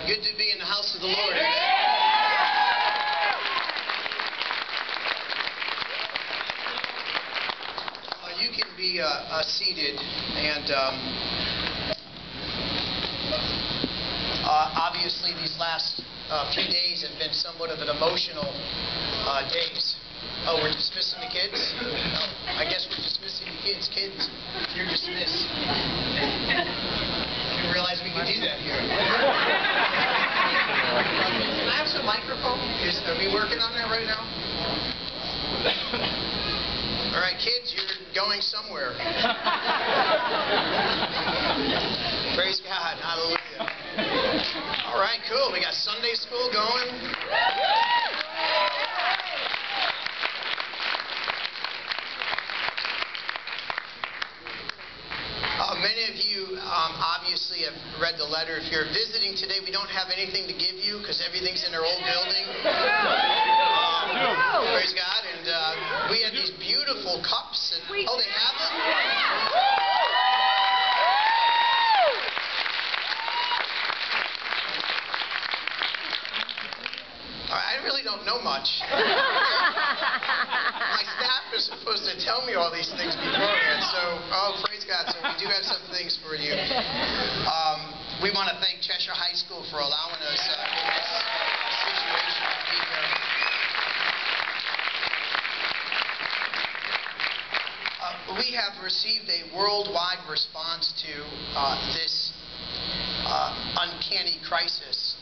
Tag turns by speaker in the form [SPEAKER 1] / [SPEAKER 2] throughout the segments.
[SPEAKER 1] Good to be in the house of the Lord. You can be seated, and obviously these last 3 days have been somewhat of an emotional days. Oh, we're dismissing the kids? I guess we're dismissing the kids. Kids, you're dismissed. I didn't realize we could do that here. Can I have some microphone? Are we working on that right now? All right, kids, you're going somewhere. Praise God. Hallelujah. All right, cool. We got Sunday school going. Many of you obviously have read the letter. If you're visiting today, we don't have anything to give you because everything's in our old building. Praise God. And we had these beautiful cups. And, oh, they have them? I really don't know much. My staff is supposed to tell me all these things beforehand. So, praise God. So we do have some things for you. We want to thank Cheshire High School for allowing us in this situation to be here. We have received a worldwide response to this uncanny crisis.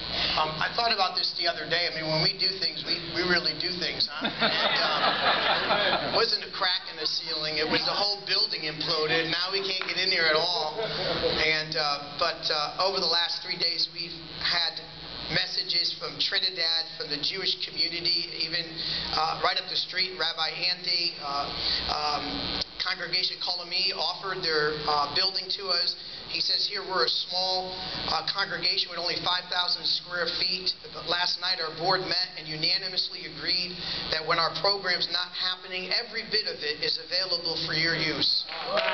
[SPEAKER 1] I thought about this the other day. I mean, when we do things, we really do things, huh? And it wasn't a crack in the ceiling. It was the whole building imploded. Now we can't get in here at all. And but over the last 3 days, we've had messages from Trinidad, from the Jewish community, even right up the street, Rabbi Andy, Congregation Kolami offered their building to us. He says here we're a small congregation with only 5,000 square feet. But last night our board met and unanimously agreed that when our program's not happening, every bit of it is available for your use. And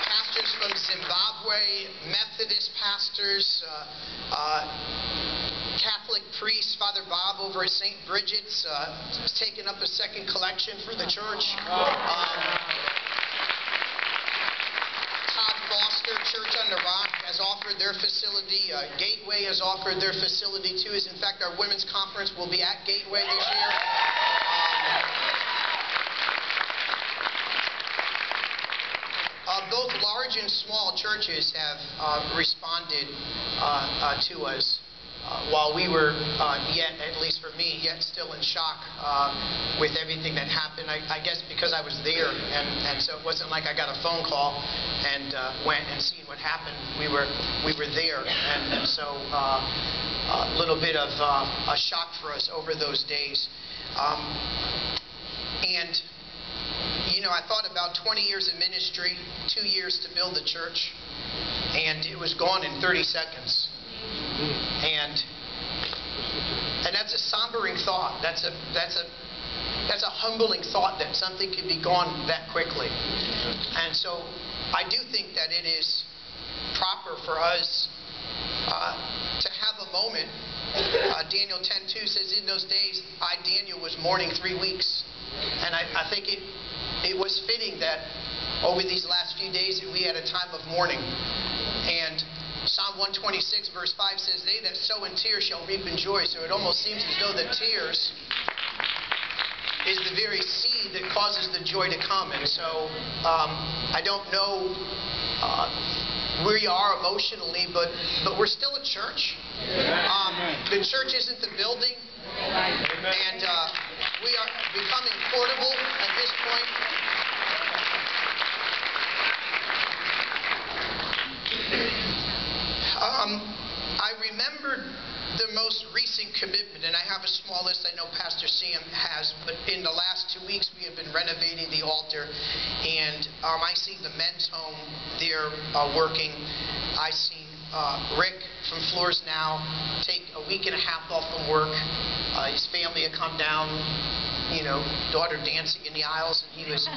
[SPEAKER 1] pastors from Zimbabwe, Methodist pastors, Catholic priest, Father Bob over at St. Bridget's, has taken up a second collection for the church. Todd Foster, Church on the Rock, has offered their facility. Gateway has offered their facility too. In fact, our women's conference will be at Gateway this year. Both large and small churches have responded to us. While we were yet, at least for me, yet still in shock with everything that happened. I guess because I was there, and so it wasn't like I got a phone call and went and seen what happened. We were there, and so a little bit of a shock for us over those days. And you know, I thought about 20 years of ministry, 2 years to build the church, and it was gone in 30 seconds. And that's a sombering thought. That's a humbling thought that something can be gone that quickly. And so I do think that it is proper for us to have a moment. Daniel 10:2 says, "In those days, I, Daniel, was mourning 3 weeks." And I think it was fitting that over these last few days that we had a time of mourning. And Psalm 126 verse 5 says, "They that sow in tears shall reap in joy." So it almost seems as though the tears is the very seed that causes the joy to come. And so I don't know where you are emotionally, but we're still a church. The church isn't the building. And we are becoming portable at this point. I remembered the most recent commitment, and I have a small list. I know Pastor Sam has, but in the last 2 weeks we have been renovating the altar, and I see the men's home there working. I see Rick from Floors Now take a week and a half off from work. His family had come down, you know, daughter dancing in the aisles, and he was